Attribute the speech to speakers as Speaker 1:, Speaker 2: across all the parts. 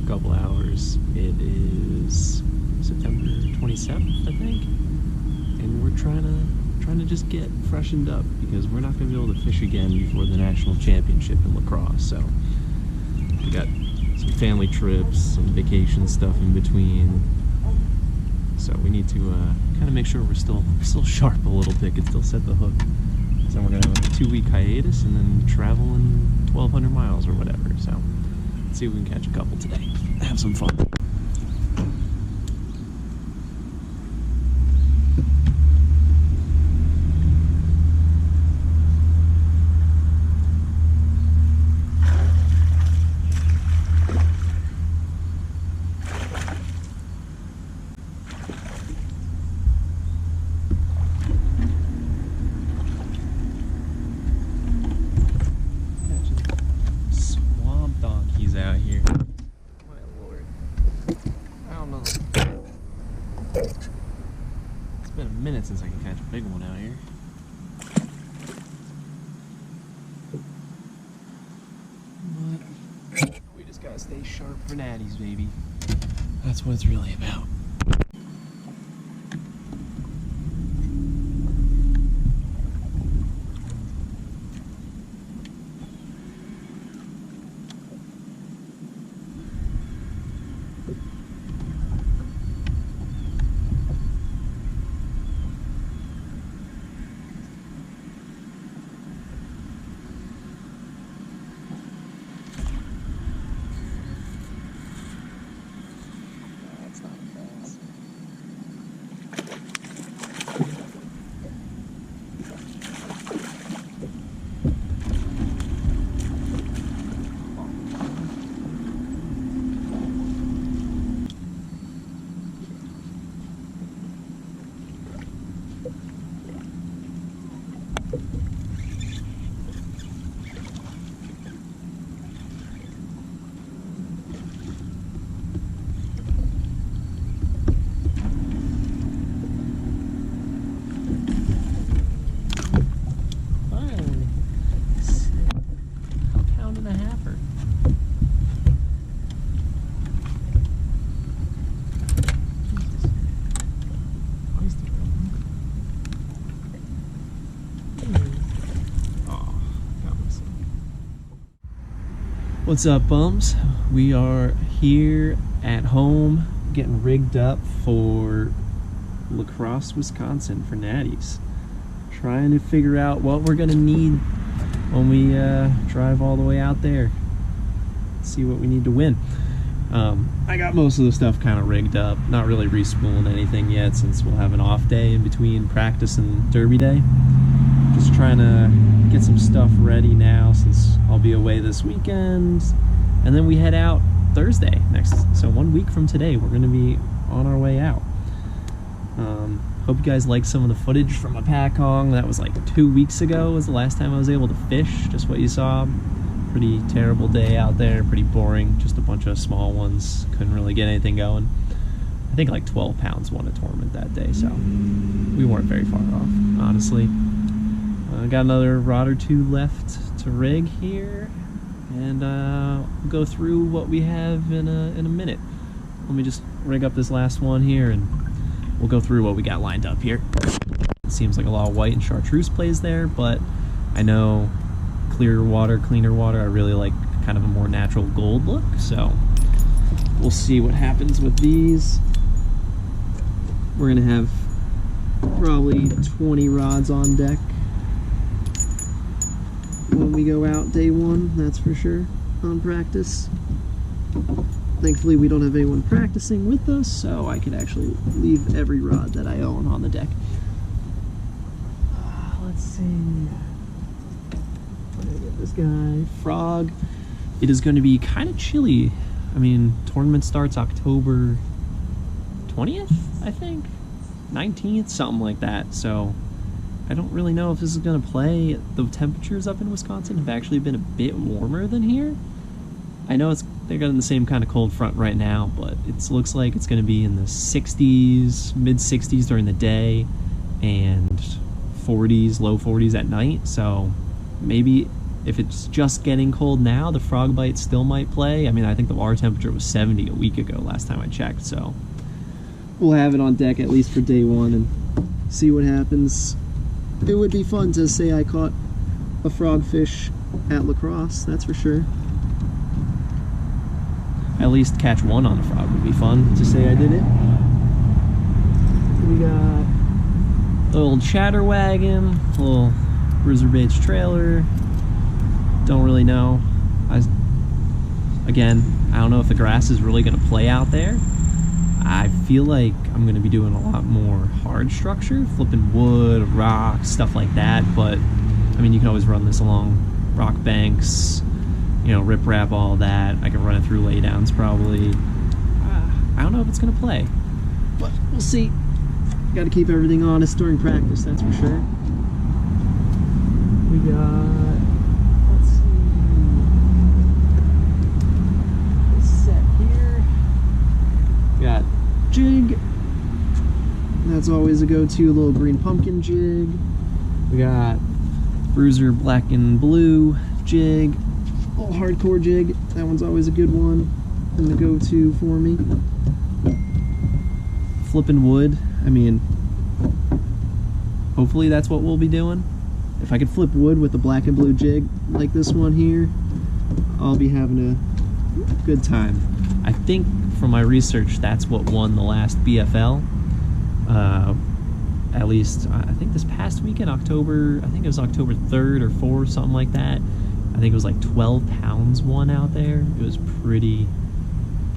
Speaker 1: a couple hours. It is September 27th, I think, and we're trying to just get freshened up because we're not going to be able to fish again before the national championship in lacrosse. So we got some family trips, some vacation stuff in between. So we need to kind of make sure we're still sharp a little bit, can still set the hook. So we're gonna have a 2-week hiatus and then travel in 1,200 miles or whatever. So let's see if we can catch a couple today. Have some fun. Out here. My lord. I don't know. It's been a minute since I can catch a big one out here. But we just gotta stay sharp for natties, baby. That's what it's really about. What's up, bums? We are here at home getting rigged up for La Crosse, Wisconsin for natties. Trying to figure out what we're gonna need when we drive all the way out there. See what we need to win. I got most of the stuff kind of rigged up. Not really respooling anything yet since we'll have an off day in between practice and derby day. Just trying to get some stuff ready now since I'll be away this weekend, and then we head out Thursday next. So 1 week from today we're gonna be on our way out. Hope you guys liked some of the footage from my pack hong. That was like 2 weeks ago was the last time I was able to fish. Just what you saw. Pretty terrible day out there, pretty boring, just a bunch of small ones. Couldn't really get anything going. I think like 12 pounds won a tournament that day, so we weren't very far off, honestly. Got another rod or two left to rig here, and we'll go through what we have in a minute. Let me just rig up this last one here, and we'll go through what we got lined up here. It seems like a lot of white and chartreuse plays there, but I know clearer water, cleaner water, I really like kind of a more natural gold look, so we'll see what happens with these. We're gonna have probably 20 rods on deck when we go out day one, that's for sure, on practice. Thankfully we don't have anyone practicing with us, so I can actually leave every rod that I own on the deck. Let's see. I'm gonna get this guy, Frog. It is going to be kind of chilly. I mean, tournament starts October 20th, I think? 19th, something like that, so I don't really know if this is going to play. The temperatures up in Wisconsin have actually been a bit warmer than here. I know they're getting the same kind of cold front right now, but it looks like it's going to be in the 60s, mid-60s during the day, and 40s, low 40s at night. So maybe If it's just getting cold now, the frog bite still might play. I mean, I think the water temperature was 70 a week ago last time I checked, so we'll have it on deck at least for day one and see what happens. It would be fun to say I caught a frogfish at La Crosse, that's for sure. At least catch one on a frog would be fun to say I did it. We got a little chatter wagon, a little Bruiser Baits trailer. Don't really know. Again, I don't know if the grass is really going to play out there. I feel like I'm going to be doing a lot more hard structure, flipping wood, rocks, stuff like that, but I mean, you can always run this along rock banks, you know, riprap, all that. I can run it through laydowns probably. I don't know if it's going to play, but we'll see. Got to keep everything honest during practice, that's for sure. We got, let's see, this set here. We got jig. That's always a go-to, little green pumpkin jig. We got Bruiser black and blue jig. Little hardcore jig. That one's always a good one and the go-to for me. Flipping wood. I mean, hopefully that's what we'll be doing. If I could flip wood with the black and blue jig like this one here, I'll be having a good time. I think from my research, that's what won the last BFL. At least, I think this past weekend, October, I think it was October 3rd or 4th, something like that. I think it was like 12 pounds won out there. It was pretty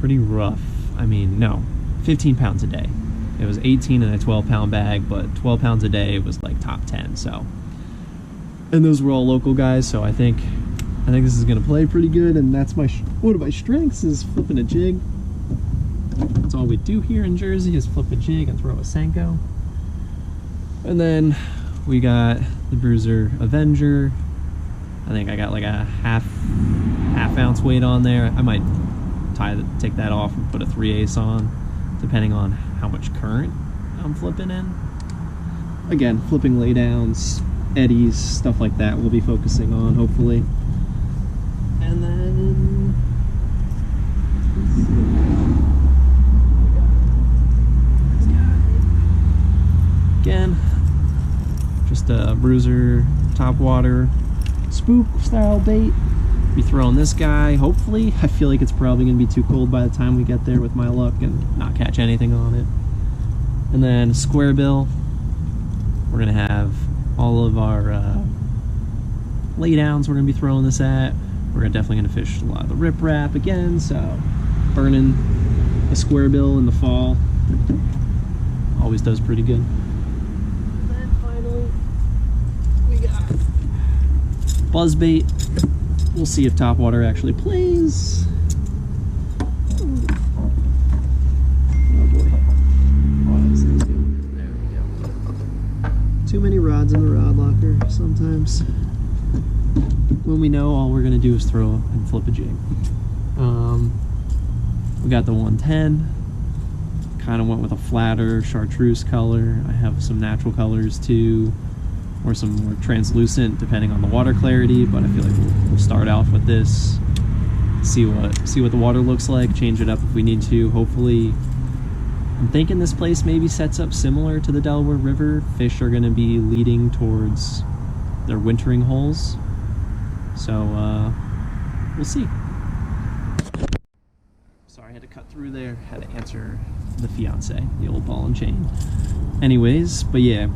Speaker 1: rough. I mean, no, 15 pounds a day. It was 18 in a 12-pound bag, but 12 pounds a day was like top 10, so. And those were all local guys, so I think this is gonna play pretty good, and that's one of my strengths is flipping a jig. That's all we do here in Jersey is flip a jig and throw a Senko. And then we got the Bruiser Avenger. I think I got like a half ounce weight on there. I might take that off and put a 3/8 on, depending on how much current I'm flipping in. Again, flipping laydowns, eddies, stuff like that we'll be focusing on, hopefully. And then, again, just a Bruiser topwater spook style bait. Be throwing this guy, hopefully. I feel like it's probably gonna be too cold by the time we get there with my luck and not catch anything on it. And then a square bill. We're gonna have all of our laydowns we're gonna be throwing this at. We're definitely gonna fish a lot of the riprap again, so burning a square bill in the fall always does pretty good. And then finally, we got buzzbait. We'll see if topwater actually plays. Oh boy. Oh, this thing's good. There we go. Too many rods in the rod locker sometimes. When we know all we're gonna do is throw and flip a jig. We got the 110. Kind of went with a flatter chartreuse color. I have some natural colors too, or some more translucent depending on the water clarity, but I feel like we'll start off with this, see what the water looks like, change it up if we need to. Hopefully, I'm thinking this place maybe sets up similar to the Delaware River. Fish are going to be leading towards their wintering holes, so we'll see. Sorry, I had to cut through there, had to answer the fiance, the old ball and chain. Anyways, but yeah,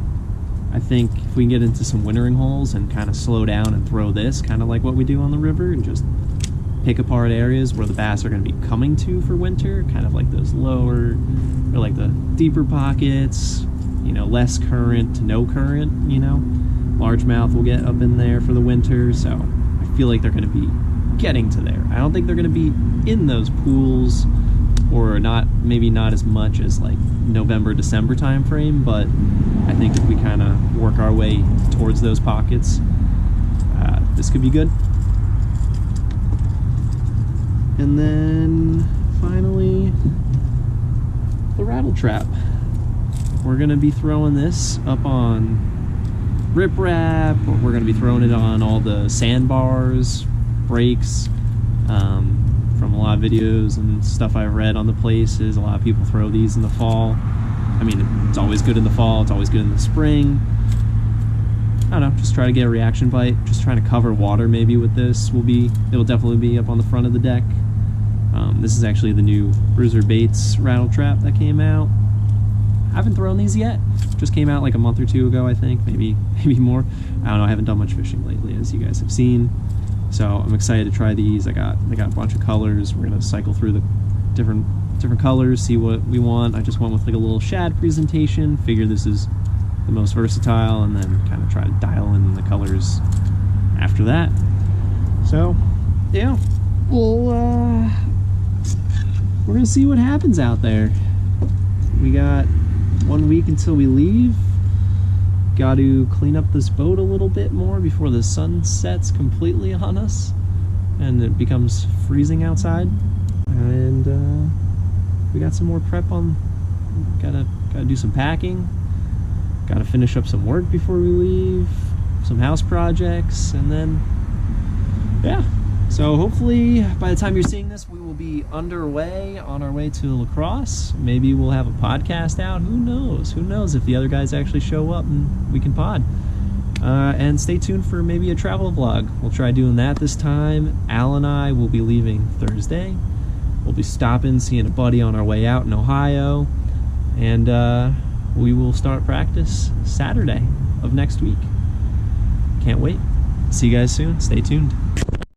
Speaker 1: I think if we can get into some wintering holes and kind of slow down and throw this, kind of like what we do on the river, and just pick apart areas where the bass are going to be coming to for winter, kind of like those lower, or like the deeper pockets, you know, less current to no current, you know. Largemouth will get up in there for the winter, so I feel like they're going to be getting to there. I don't think they're going to be in those pools, or not, maybe not as much as like November, December time frame, but I think if we kind of work our way towards those pockets, this could be good. And then finally, the rattle trap. We're gonna be throwing this up on riprap. We're going to be throwing it on all the sandbars, brakes. From a lot of videos and stuff I've read on the places, a lot of people throw these in the fall. I mean, it's always good in the fall, it's always good in the spring. I don't know, just try to get a reaction bite. Just trying to cover water maybe with this. It'll definitely be up on the front of the deck. This is actually the new Bruiser Baits rattle trap that came out. I haven't thrown these yet. Just came out like a month or two ago, I think, maybe more. I don't know, I haven't done much fishing lately, as you guys have seen. So I'm excited to try these. I got a bunch of colors. We're gonna cycle through the different colors, see what we want. I just went with like a little shad presentation. Figure this is the most versatile, and then kind of try to dial in the colors after that. So yeah, we're gonna see what happens out there. We got 1 week until we leave. Got to clean up this boat a little bit more before the sun sets completely on us and it becomes freezing outside. And we got some more prep on. Gotta do some packing. Gotta finish up some work before we leave. Some house projects, and then yeah. So hopefully by the time you're seeing this, we will be underway on our way to La Crosse. Maybe we'll have a podcast out. Who knows? Who knows if the other guys actually show up and we can pod. And stay tuned for maybe a travel vlog. We'll try doing that this time. Al and I will be leaving Thursday. We'll be stopping, seeing a buddy on our way out in Ohio. And we will start practice Saturday of next week. Can't wait. See you guys soon. Stay tuned.